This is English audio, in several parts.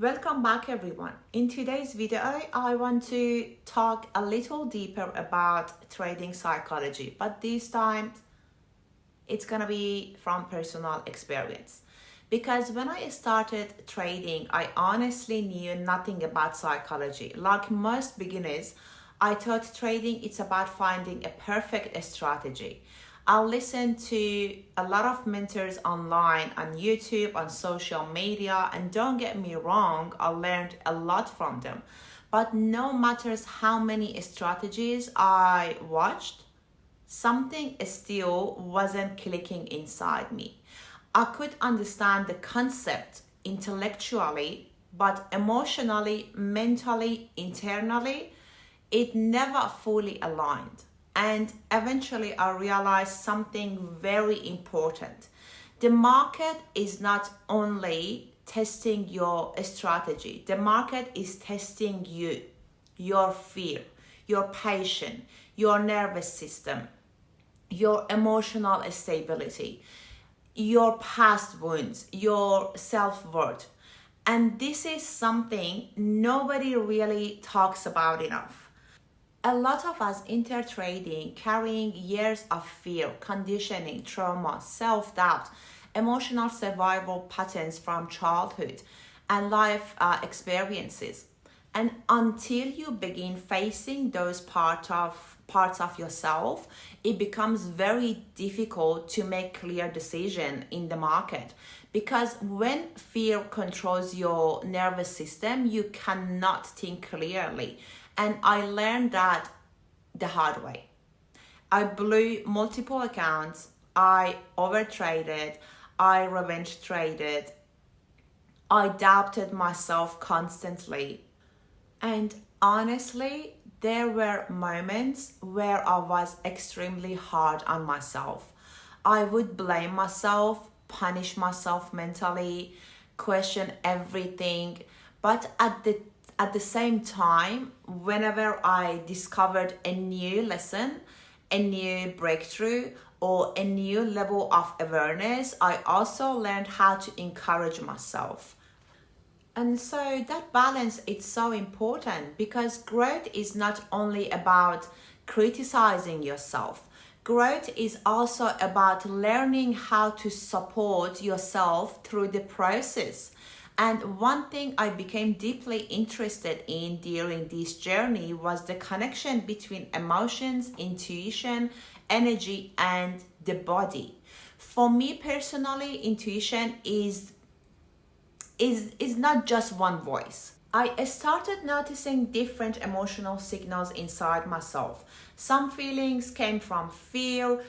Welcome back everyone. In today's video, I want to talk a little deeper about trading psychology, but this time it's gonna be from personal experience. Because when I started trading, I honestly knew nothing about psychology. Like most beginners, I thought trading it's about finding a perfect strategy. I listened to a lot of mentors online, on YouTube, on social media, and don't get me wrong, I learned a lot from them. But no matters how many strategies I watched, something still wasn't clicking inside me. I could understand the concept intellectually, but emotionally, mentally, internally, it never fully aligned. And eventually, I realized something very important. The market is not only testing your strategy, the market is testing you, your fear, your patience, your nervous system, your emotional stability, your past wounds, your self-worth. And this is something nobody really talks about enough. A lot of us enter trading carrying years of fear, conditioning, trauma, self-doubt, emotional survival patterns from childhood, and life experiences. And until you begin facing those parts of yourself, it becomes very difficult to make clear decision in the market. Because when fear controls your nervous system, you cannot think clearly. And I learned that the hard way. I blew multiple accounts, I overtraded, I revenge traded, I doubted myself constantly. And honestly, there were moments where I was extremely hard on myself. I would blame myself, punish myself mentally, question everything. But at the same time, whenever I discovered a new lesson, a new breakthrough, or a new level of awareness, I also learned how to encourage myself. And so that balance is so important because growth is not only about criticizing yourself. Growth is also about learning how to support yourself through the process. And one thing I became deeply interested in during this journey was the connection between emotions, intuition, energy, and the body. For me personally, intuition is not just one voice. I started noticing different emotional signals inside myself. Some feelings came from fear,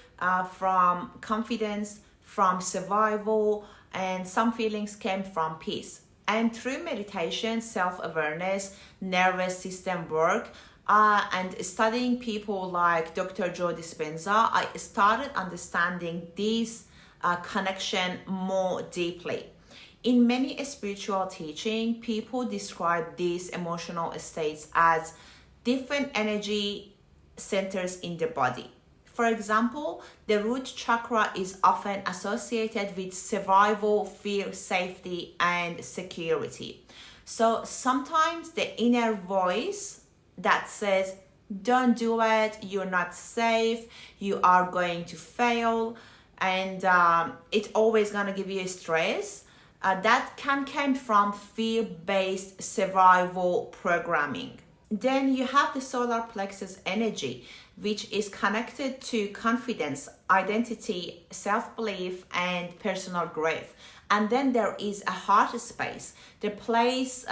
from confidence, from survival, and some feelings came from peace. And through meditation, self awareness, nervous system work, and studying people like Dr. Joe Dispenza, I started understanding this connection more deeply. In many spiritual teaching, people describe these emotional states as different energy centers in the body. For example, the root chakra is often associated with survival, fear, safety, and security. So sometimes the inner voice that says, don't do it, you're not safe, you are going to fail, and it's always going to give you stress, that can come from fear-based survival programming. Then you have the solar plexus energy, which is connected to confidence, identity, self-belief, and personal growth. And then there is a heart space, the place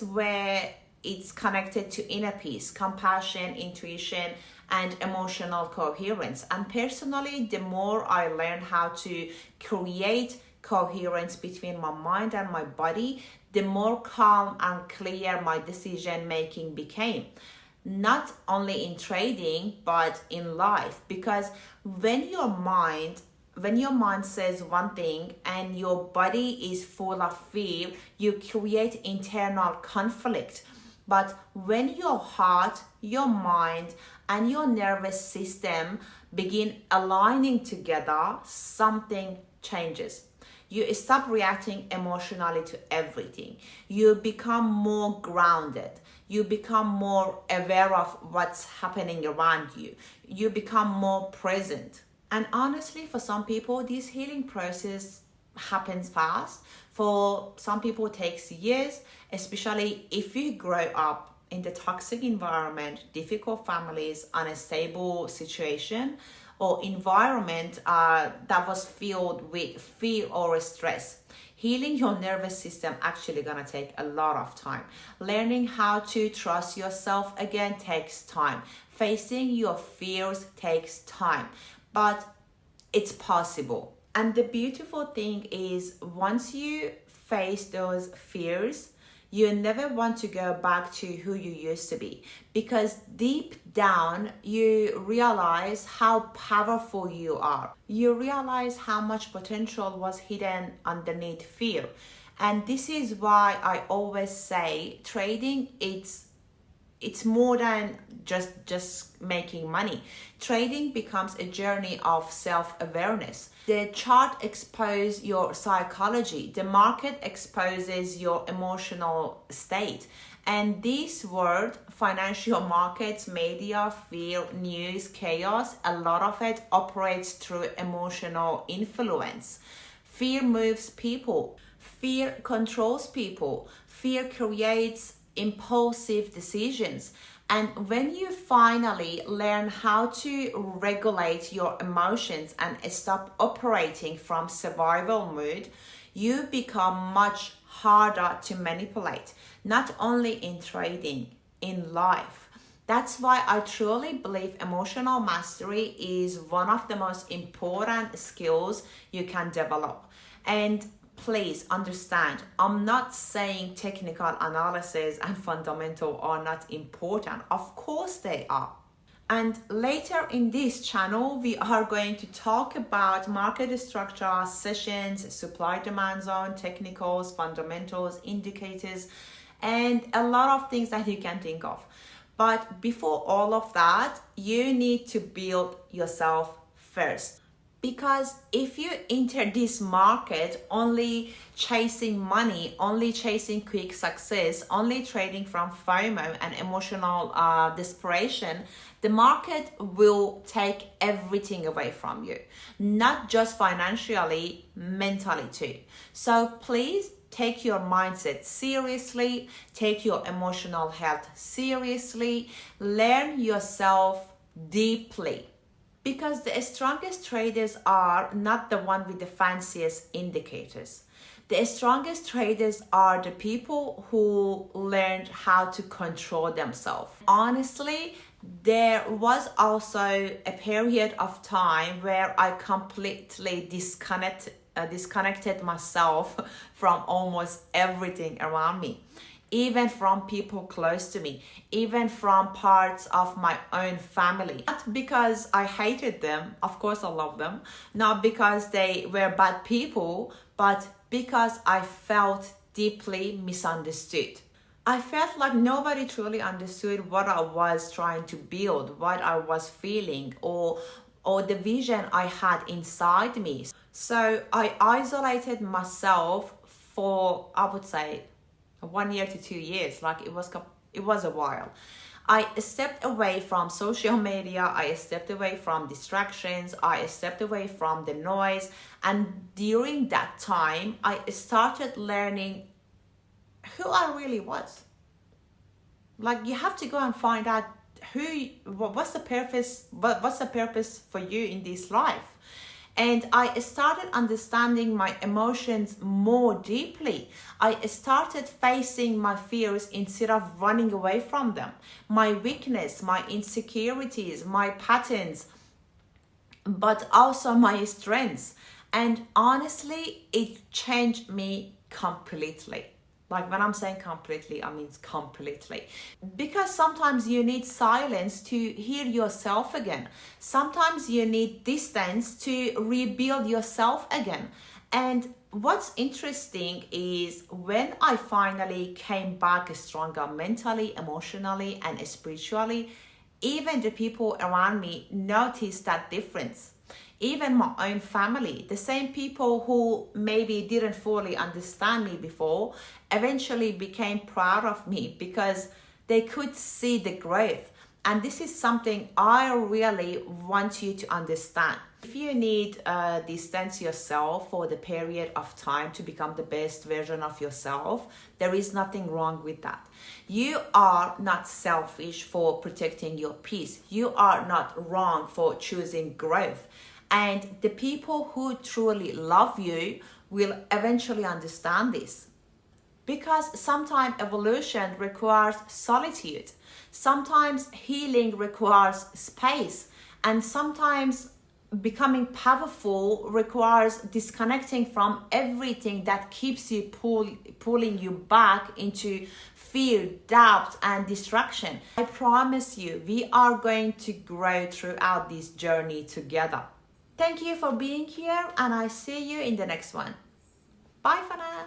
where it's connected to inner peace, compassion, intuition, and emotional coherence. And personally, the more I learned how to create coherence between my mind and my body, the more calm and clear my decision making became. Not only in trading, but in life. Because when your mind when your mind says one thing and your body is full of fear, you create internal conflict. But when your heart, your mind, and your nervous system begin aligning together, something changes. You stop reacting emotionally to everything. You become more grounded. You become more aware of what's happening around you. You become more present. And honestly, for some people, this healing process happens fast. For some people, it takes years, especially if you grow up in the toxic environment, difficult families, unstable situation, or environment that was filled with fear or stress. Healing your nervous system actually gonna take a lot of time. Learning how to trust yourself again takes time. Facing your fears takes time, but it's possible. And the beautiful thing is, once you face those fears, you never want to go back to who you used to be, because deep down you realize how powerful you are. You realize how much potential was hidden underneath fear. And this is why I always say trading, it's more than just making money. Trading becomes a journey of self-awareness. The chart exposes your psychology. The market exposes your emotional state. And this world, financial markets, media, fear, news, chaos, a lot of it operates through emotional influence. Fear moves people. Fear controls people. Fear creates impulsive decisions. And when you finally learn how to regulate your emotions and stop operating from survival mode, you become much harder to manipulate, not only in trading, in life. That's why I truly believe emotional mastery is one of the most important skills you can develop. And please understand, I'm not saying technical analysis and fundamental are not important. Of course they are. And later in this channel, we are going to talk about market structure, sessions, supply demand zone, technicals, fundamentals, indicators, and a lot of things that you can think of. But before all of that, you need to build yourself first. Because if you enter this market only chasing money, only chasing quick success, only trading from FOMO and emotional desperation, the market will take everything away from you. Not just financially, mentally too. So please take your mindset seriously, take your emotional health seriously, learn yourself deeply. Because the strongest traders are not the one with the fanciest indicators. The strongest traders are the people who learned how to control themselves. Honestly, there was also a period of time where I completely disconnected myself from almost everything around me. Even from people close to me, even from parts of my own family. Not because I hated them, of course I love them, not because they were bad people, but because I felt deeply misunderstood. I felt like nobody truly understood what I was trying to build, what I was feeling, or the vision I had inside me. So I isolated myself for, I would say, 1 year to 2 years. Like it was a while. I stepped away from social media. I stepped away from distractions. I stepped away from the noise. And during that time, I started learning who I really was. Like you have to go and find out what's the purpose for you in this life. And I started understanding my emotions more deeply. I started facing my fears instead of running away from them. My weakness, my insecurities, my patterns, but also my strengths. And honestly, it changed me completely. Like when I'm saying completely, I mean completely. Because sometimes you need silence to hear yourself again. Sometimes you need distance to rebuild yourself again. And what's interesting is when I finally came back stronger mentally, emotionally, and spiritually, even the people around me noticed that difference. even my own family, the same people who maybe didn't fully understand me before, eventually became proud of me because they could see the growth. And this is something I really want you to understand. If you need distance yourself for the period of time to become the best version of yourself, there is nothing wrong with that. You are not selfish for protecting your peace. You are not wrong for choosing growth. And the people who truly love you will eventually understand this. Because sometimes evolution requires solitude. Sometimes healing requires space. And sometimes becoming powerful requires disconnecting from everything that keeps you pulling you back into fear, doubt, and distraction. I promise you, we are going to grow throughout this journey together. Thank you for being here, and I see you in the next one. Bye for now.